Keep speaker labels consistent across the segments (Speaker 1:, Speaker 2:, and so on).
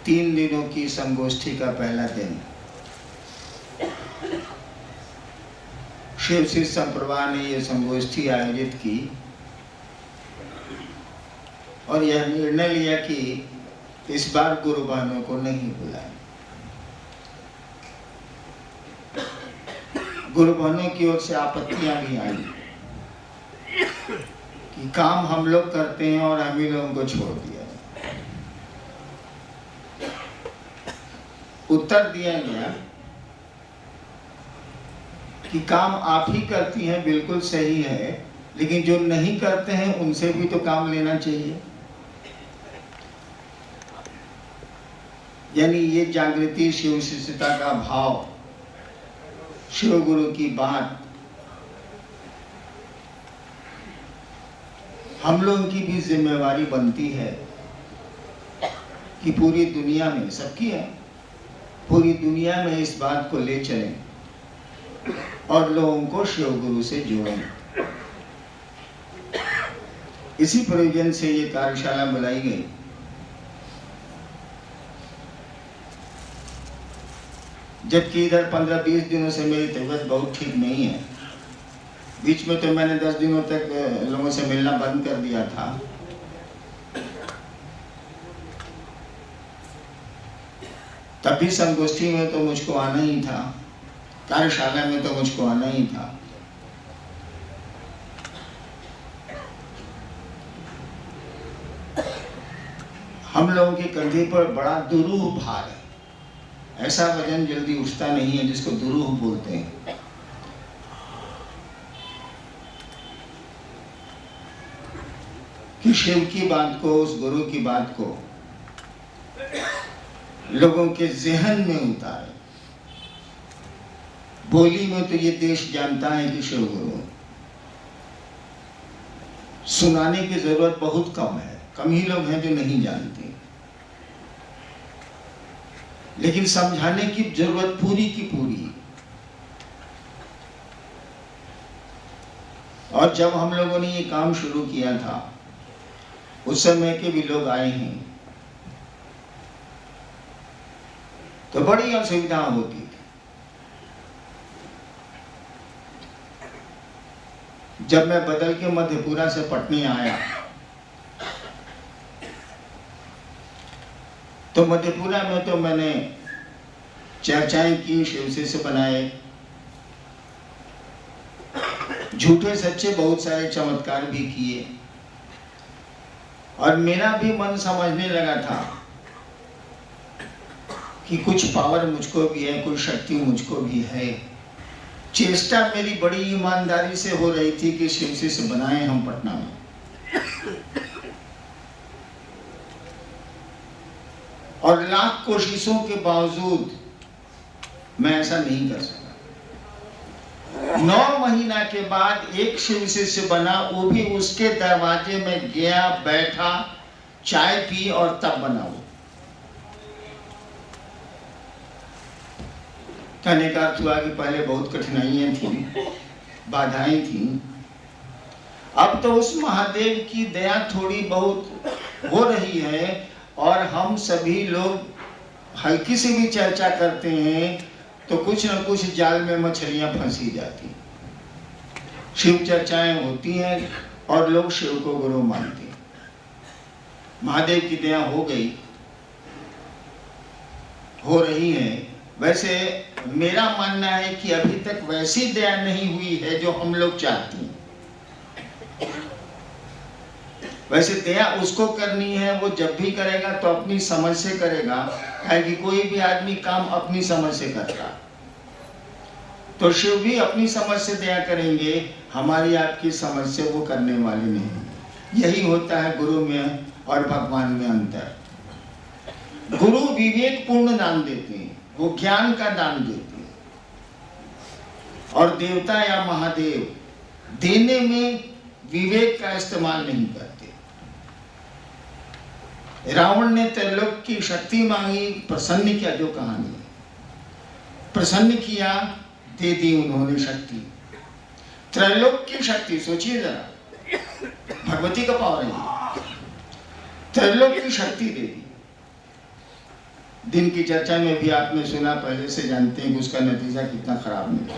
Speaker 1: 3 दिनों की संगोष्ठी का पहला दिन शिव शिष्य संप्रभा ने यह संगोष्ठी आयोजित की और यह निर्णय लिया कि इस बार गुरु बहनों को नहीं बुलाएं। गुरु बहनों की ओर से आपत्तियां भी आई कि काम हम लोग करते हैं और हम ही लोगों को छोड़ दिया। उत्तर दिया गया कि काम आप ही करती हैं, बिल्कुल सही है, लेकिन जो नहीं करते हैं उनसे भी तो काम लेना चाहिए। यानी ये जागृति, शिव शिष्यता का भाव, शिव गुरु की बात हम लोगों की भी जिम्मेवारी बनती है कि पूरी दुनिया में, सबकी है, पूरी दुनिया में इस बात को ले चलें और लोगों को शिव गुरु से जोड़ें। इसी प्रयोजन से ये कार्यशाला बुलाई गई। जबकि इधर 15-20 दिनों से मेरी तबीयत बहुत ठीक नहीं है। बीच में तो मैंने 10 दिनों तक लोगों से मिलना बंद कर दिया था। तब भी संगोष्ठी में तो मुझको आना ही था, कार्यशाला में तो मुझको आना ही था। हम लोगों के कंधे पर बड़ा दुरूह भार है। ऐसा वजन जल्दी उठता नहीं है जिसको दुरूह बोलते हैं। कि शिव की बात को, उस गुरु की बात को लोगों के ज़हन में उतारे। बोली में तो ये देश जानता है कि शिव गुरु, सुनाने की जरूरत बहुत कम है, कम ही लोग हैं जो नहीं जानते, लेकिन समझाने की जरूरत पूरी की पूरी। और जब हम लोगों ने ये काम शुरू किया था, उस समय के भी लोग आए हैं, तो बड़ी असुविधा होती थी। जब मैं बदल के मधेपुरा से पटने आया, तो मधेपुरा में तो मैंने चर्चाएं की, शिव शिष्य बनाए, झूठे सच्चे बहुत सारे चमत्कार भी किए, और मेरा भी मन समझने लगा था कि कुछ पावर मुझको भी है, कुछ शक्ति मुझको भी है। चेष्टा मेरी बड़ी ईमानदारी से हो रही थी कि शिव शिष्य बनाए हम पटना में। और लाख कोशिशों के बावजूद मैं ऐसा नहीं कर सका। 9 महीना के बाद एक शिव शिष्य बना, वो भी उसके दरवाजे में गया, बैठा, चाय पी और तब बना वो। कहने का अर्थ हुआ कि पहले बहुत कठिनाइयां थी, बाधाएं थी। अब तो उस महादेव की दया थोड़ी बहुत हो रही है और हम सभी लोग हल्की से भी चर्चा करते हैं तो कुछ न कुछ जाल में मछलियां फंसी जाती। शिव चर्चाएं होती हैं और लोग शिव को गुरु मानते हैं। महादेव की दया हो गई, हो रही है। वैसे मेरा मानना है कि अभी तक वैसी दया नहीं हुई है जो हम लोग चाहते हैं। वैसे दया उसको करनी है, वो जब भी करेगा तो अपनी समझ से करेगा, कि कोई भी आदमी काम अपनी समझ से करता, तो शिव भी अपनी समझ से दया करेंगे, हमारी आपकी समझ से वो करने वाले नहीं। यही होता है गुरु में और भगवान में अंतर। गुरु विवेक पूर्ण दान देते हैं, वो ज्ञान का दान देते हैं, और देवता या महादेव देने में विवेक का इस्तेमाल नहीं करते। रावण ने त्रैलोक की शक्ति मांगी, प्रसन्न किया, जो कहानी है, प्रसन्न किया, दे दी उन्होंने शक्ति। त्रैलोक की शक्ति सोचिए जरा, भगवती का पावर है, त्रैलोक की शक्ति दे दी। दिन की चर्चा में भी आपने सुना, पहले से जानते हैं कि उसका नतीजा कितना खराब निकला।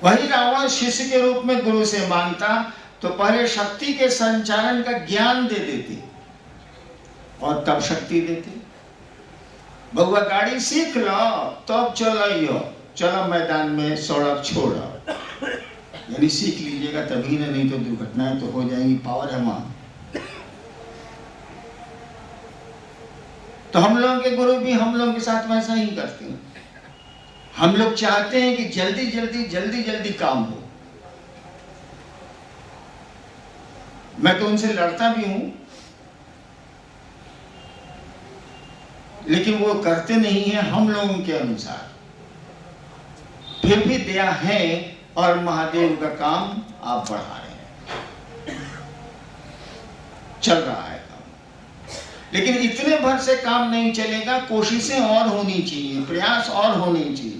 Speaker 1: वही रावण शिष्य के रूप में गुरु से मांगता तो पहले शक्ति के संचालन का ज्ञान दे देते और तब शक्ति देते। बउआ गाड़ी सीख लो तब चलो मैदान में सड़क छोड़ो, यानी सीख लीजिएगा तभी ना, नहीं तो दुर्घटनाएं तो हो जाएंगी, पावर है वहां। तो हम लोगों के गुरु भी हम लोगों के साथ वैसा ही करते हैं। हम लोग चाहते हैं कि जल्दी जल्दी काम हो। मैं तो उनसे लड़ता भी हूं, लेकिन वो करते नहीं है हम लोगों के अनुसार। फिर भी दया है और महादेव का काम आप बढ़ा रहे हैं, चल रहा है काम। लेकिन इतने भर से काम नहीं चलेगा, कोशिशें और होनी चाहिए, प्रयास और होने चाहिए।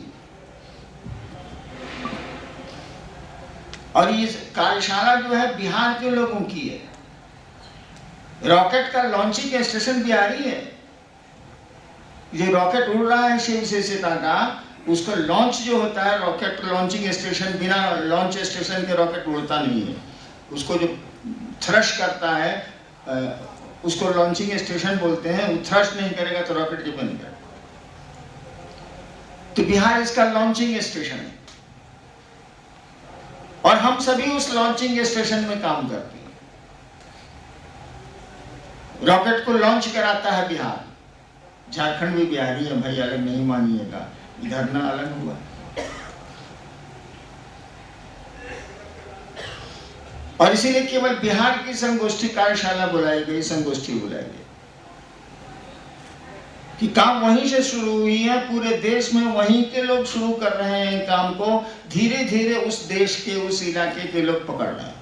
Speaker 1: और ये कार्यशाला जो है बिहार के लोगों की है। रॉकेट का लॉन्चिंग स्टेशन बिहारी है। ये रॉकेट उड़ रहा है शिव से सीता का, उसका लॉन्च जो होता है, रॉकेट लॉन्चिंग स्टेशन, बिना लॉन्च स्टेशन के रॉकेट उड़ता नहीं है। उसको जो थ्रश करता है उसको लॉन्चिंग स्टेशन बोलते हैं। वो थ्रश नहीं करेगा तो रॉकेट जो बनेगा। तो बिहार इसका लॉन्चिंग स्टेशन है और हम सभी उस लॉन्चिंग स्टेशन में काम करते हैं। रॉकेट को लॉन्च कराता है बिहार। झारखंड भी बिहारी है भाई, अलग नहीं मानिएगा, इधर ना अलग हुआ। और इसीलिए केवल बिहार की संगोष्ठी कार्यशाला बुलाई गई, संगोष्ठी बुलाई गई कि काम वहीं से शुरू हुई है। पूरे देश में वहीं के लोग शुरू कर रहे हैं काम को, धीरे धीरे उस देश के, उस इलाके के लोग पकड़ रहे हैं।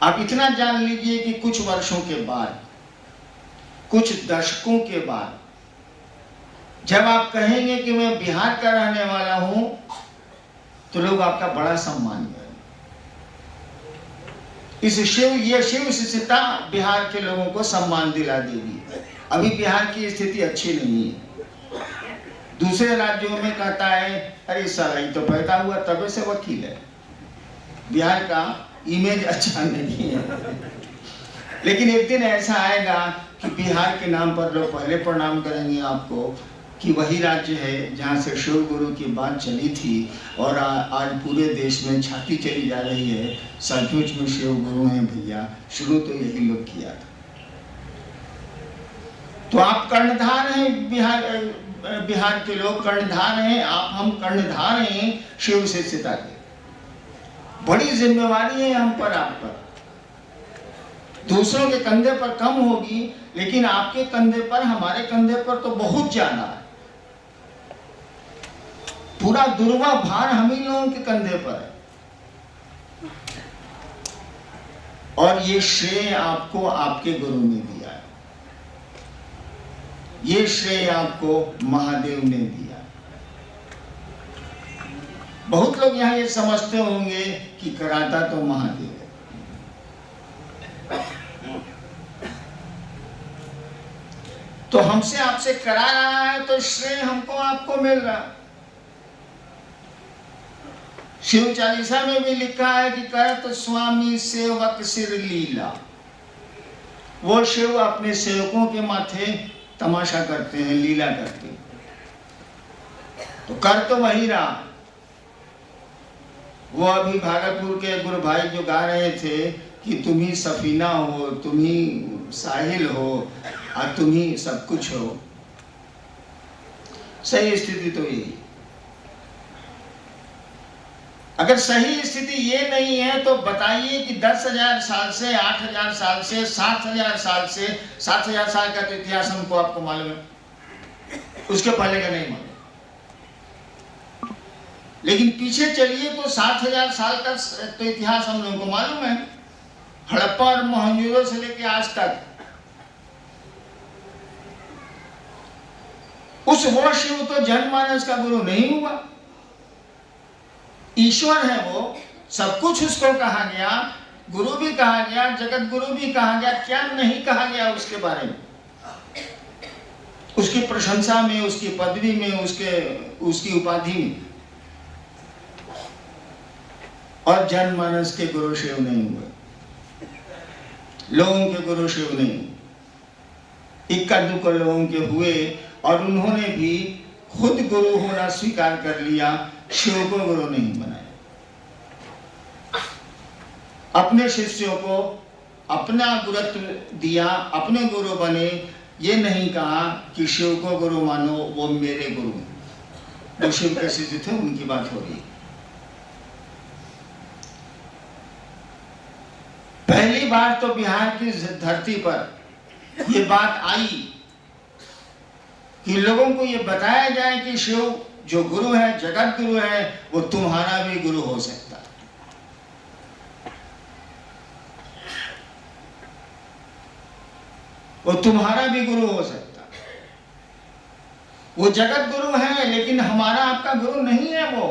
Speaker 1: आप इतना जान लीजिए कि कुछ वर्षों के बाद, कुछ दशकों के बाद, जब आप कहेंगे कि मैं बिहार का रहने वाला हूं, तो लोग आपका बड़ा सम्मान करेंगे। ये शिव शिष्यता बिहार के लोगों को सम्मान दिला देगी। अभी बिहार की स्थिति अच्छी नहीं है। दूसरे राज्यों में कहता है अरे साला ये तो पैदा हुआ तबे से वकील है। बिहार का इमेज अच्छा नहीं है। लेकिन एक दिन ऐसा आएगा कि बिहार के नाम पर लोग पहले प्रणाम करेंगे आपको कि वही राज्य है जहाँ से शिव गुरु की बात चली थी और आज पूरे देश में छाती चली जा रही है, सचमुच में शिव गुरु हैं भैया, शुरू तो यही लोग किया था। तो आप कर्णधार हैं, बिहार के लोग कर्णधार हैं, आप हम कर्णधार हैं शिव शिष्यता के। बड़ी जिम्मेवारी है हम पर, आप पर। दूसरों के कंधे पर कम होगी, लेकिन आपके कंधे पर, हमारे कंधे पर तो बहुत ज्यादा है। पूरा दुर्वा भार हम ही लोगों के कंधे पर है। और ये श्रेय आपको आपके गुरु ने दिया है, ये श्रेय आपको महादेव ने दिया। बहुत लोग यहां ये समझते होंगे कि कराता तो महादेव है, तो हमसे आपसे करा रहा है तो श्रेय हमको आपको मिल रहा है। शिव चालीसा में भी लिखा है कि करत स्वामी सेवक सिर लीला। वो शिव अपने सेवकों के माथे तमाशा करते हैं, लीला करते हैं। तो कर तो वही रहा। वो अभी भागलपुर के गुरु भाई जो गा रहे थे कि तुम ही सफीना हो, तुम ही साहिल हो और तुम ही सब कुछ हो। सही स्थिति तो यही। अगर सही स्थिति ये नहीं है तो बताइए कि 10,000 साल से, 8,000 साल से, 7,000 साल से, 7,000 साल का तो इतिहास हमको आपको मालूम है, उसके पहले का नहीं मालूम। लेकिन पीछे चलिए तो 7,000 साल का तो इतिहास हम लोगों को मालूम है, हड़प्पा और मोहनजोदड़ो से लेके आज तक। उस वो शिव तो जनमानस का गुरु नहीं हुआ, ईश्वर है वो, सब कुछ उसको कहा गया, गुरु भी कहा गया, जगत गुरु भी कहा गया, क्या नहीं कहा गया उसके बारे में, उसकी प्रशंसा में, उसकी पदवी में, उसकी उपाधि में। और जनमानस के गुरु शिव नहीं हुए, लोगों के गुरु शिव नहीं, इक्का दुक्का लोगों के हुए, और उन्होंने भी खुद गुरु होना स्वीकार कर लिया, शिव को गुरु नहीं बनाया। अपने शिष्यों को अपना गुरुत्व दिया, अपने गुरु बने, ये नहीं कहा कि शिव को गुरु मानो, वो मेरे गुरु हैं। जो शिव के शिष्य थे उनकी बात हो रही है। पहली बार तो बिहार की धरती पर ये बात आई कि लोगों को ये बताया जाए कि शिव जो गुरु है, जगत गुरु है, वो तुम्हारा भी गुरु हो सकता है। वो तुम्हारा भी गुरु हो सकता है। वो जगत गुरु है, लेकिन हमारा आपका गुरु नहीं है। वो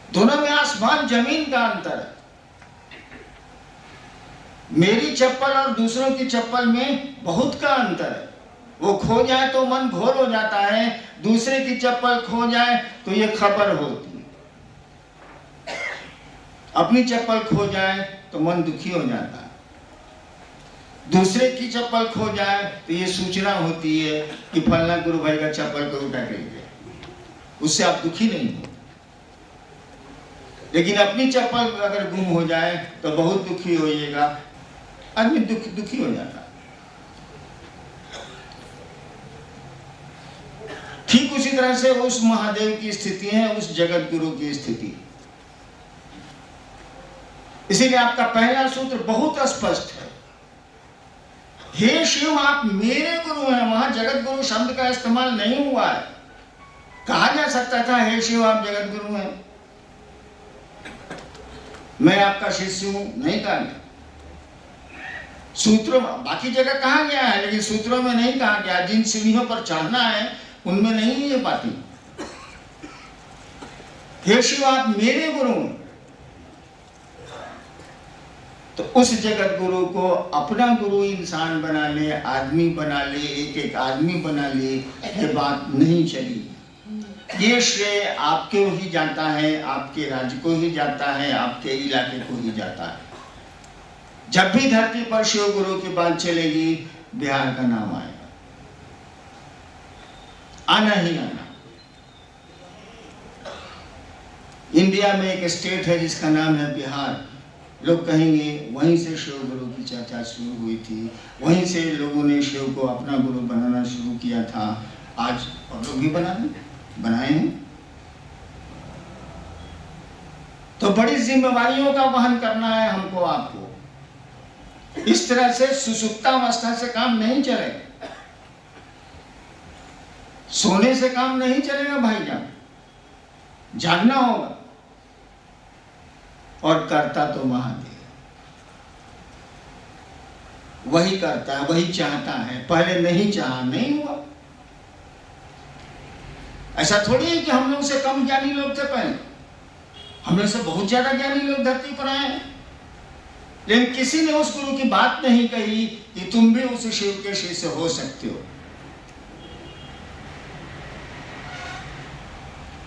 Speaker 1: दोनों में आसमान जमीन का अंतर है। मेरी चप्पल और दूसरों की चप्पल में बहुत का अंतर है। वो खो जाए तो मन घोर हो जाता है, दूसरे की चप्पल खो जाए तो ये खबर होती है। अपनी चप्पल खो जाए तो मन दुखी हो जाता है, दूसरे की चप्पल खो जाए तो ये सूचना होती है कि फलना गुरु भाई का चप्पल को उठा के ले, उससे आप दुखी नहीं हो। लेकिन अपनी चप्पल अगर गुम हो जाए तो बहुत दुखी होइएगा, आदमी दुखी हो जाता। ठीक उसी तरह से उस महादेव की स्थिति है, उस जगत गुरु की स्थिति। इसीलिए आपका पहला सूत्र बहुत स्पष्ट है, हे शिव आप मेरे गुरु हैं। वहां जगत गुरु शब्द का इस्तेमाल नहीं हुआ है। कहा जा सकता था हे शिव आप जगत गुरु हैं, मैं आपका शिष्य हूं, नहीं कहा गया। सूत्रों में बाकी जगह कहा गया है, लेकिन सूत्रों में नहीं कहा गया। जिन सीढ़ियों पर चढ़ना है उनमें नहीं है ये बातें। हे शिव आप मेरे गुरु हैं। तो उस जगत गुरु को अपना गुरु इंसान बना ले, आदमी बना ले, एक एक आदमी बना ले, ये बात नहीं चली। ये श्रेय आपके ही जाता है, आपके राज्य को ही जाता है, आपके इलाके को ही जाता है। जब भी धरती पर शिव गुरु की बात चलेगी, बिहार का नाम आएगा, आना ही आना। इंडिया में एक स्टेट है जिसका नाम है बिहार। लोग कहेंगे वहीं से शिव गुरु की चर्चा शुरू हुई थी, वहीं से लोगों ने शिव को अपना गुरु बनाना शुरू किया था। आज और लोग भी बनाए हैं। तो बड़ी जिम्मेवारियों का वहन करना है हमको, आपको। इस तरह से सुसुप्तावस्था से काम नहीं चलेगा, सोने से काम नहीं चलेगा भाईजान, जागना होगा। और करता तो महादेव, वही करता है, वही चाहता है। पहले नहीं चाहा, नहीं हुआ। ऐसा थोड़ी है कि हम लोग से कम ज्ञानी लोग थे पहले, हम लोग से बहुत ज्यादा ज्ञानी लोग धरती पर आए हैं। लेकिन किसी ने उस गुरु की बात नहीं कही कि तुम भी उस शिव के शिष्य हो सकते हो।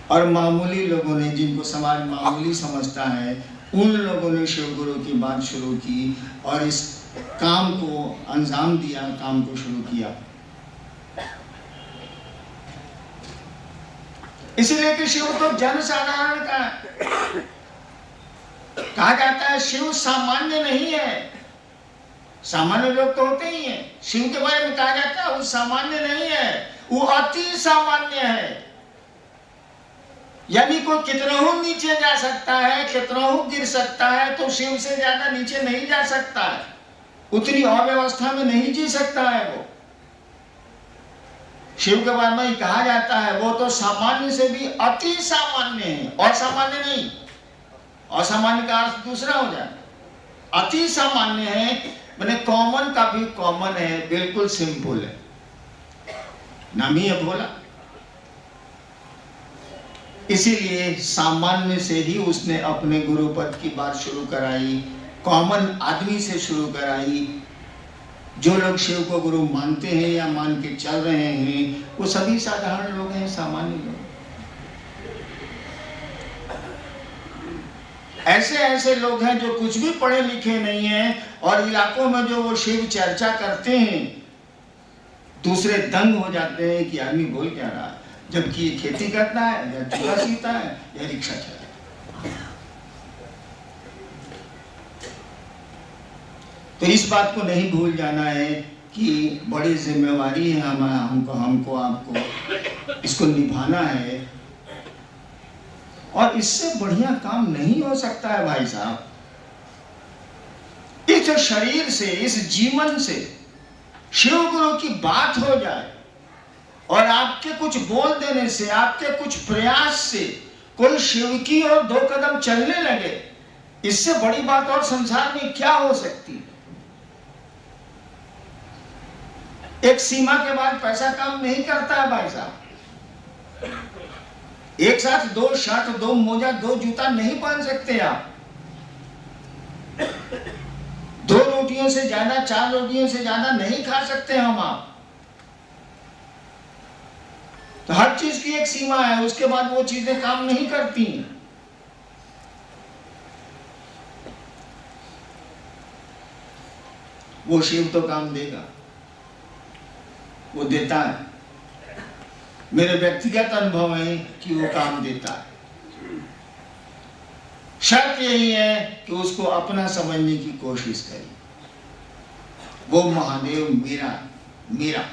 Speaker 1: और मामूली लोगों ने, जिनको समाज मामूली समझता है, उन लोगों ने शिव गुरु की बात शुरू की और इस काम को अंजाम दिया, काम को शुरू किया। इसलिए कि शिव तो जन साधारण का है। कहा जाता है शिव सामान्य नहीं है। सामान्य लोग तो होते ही हैं। शिव के बारे में कहा जाता है वो सामान्य नहीं है, वो अति सामान्य है। यानी कोई कितनों नीचे जा सकता है, कितनों गिर सकता है, तो शिव से ज्यादा नीचे नहीं जा सकता है। उतनी अव्यवस्था में नहीं जी सकता है वो। शिव के बारे में कहा जाता है वो तो सामान्य से भी अति सामान्य है, असामान्य नहीं। असामान्य का अर्थ दूसरा हो जाए। अति सामान्य है मैंने कॉमन का भी कॉमन है, बिल्कुल सिंपल है। नाम ही है भोला। इसीलिए सामान्य से ही उसने अपने गुरु पद की बात शुरू कराई, कॉमन आदमी से शुरू कराई। जो लोग शिव को गुरु मानते हैं या मान के चल रहे हैं वो सभी साधारण लोग हैं, सामान्य लोग। ऐसे ऐसे लोग हैं जो कुछ भी पढ़े लिखे नहीं हैं और इलाकों में जो वो शिव चर्चा करते हैं दूसरे दंग हो जाते हैं कि आदमी बोल क्या रहा है, जबकि ये खेती करता है या चूल्हा सीता है या रिक्शा चलाता है। तो इस बात को नहीं भूल जाना है कि बड़ी जिम्मेवारी है हमको आपको इसको निभाना है, और इससे बढ़िया काम नहीं हो सकता है भाई साहब। इस शरीर से, इस जीवन से शिव गुरु की बात हो जाए और आपके कुछ बोल देने से, आपके कुछ प्रयास से कोई शिव की ओर 2 कदम चलने लगे, इससे बड़ी बात और संसार में क्या हो सकती है। एक सीमा के बाद पैसा काम नहीं करता है भाई साहब। एक साथ 2 शर्ट, 2 मोजा, 2 जूता नहीं पहन सकते आप। 2 रोटियों से ज्यादा, 4 रोटियों से ज्यादा नहीं खा सकते हम आप। तो हर चीज की एक सीमा है, उसके बाद वो चीजें काम नहीं करती। वो शिव तो काम देगा, वो देता है। मेरे व्यक्तिगत अनुभव है कि वो काम देता है। शर्त यही है कि उसको अपना समझने की कोशिश करें। वो महादेव मेरा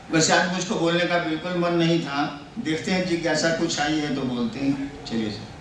Speaker 1: वैसे आज मुझको बोलने का बिल्कुल मन नहीं था। देखते हैं जिज्ञासा कुछ आई है तो बोलते हैं। चलिए सर।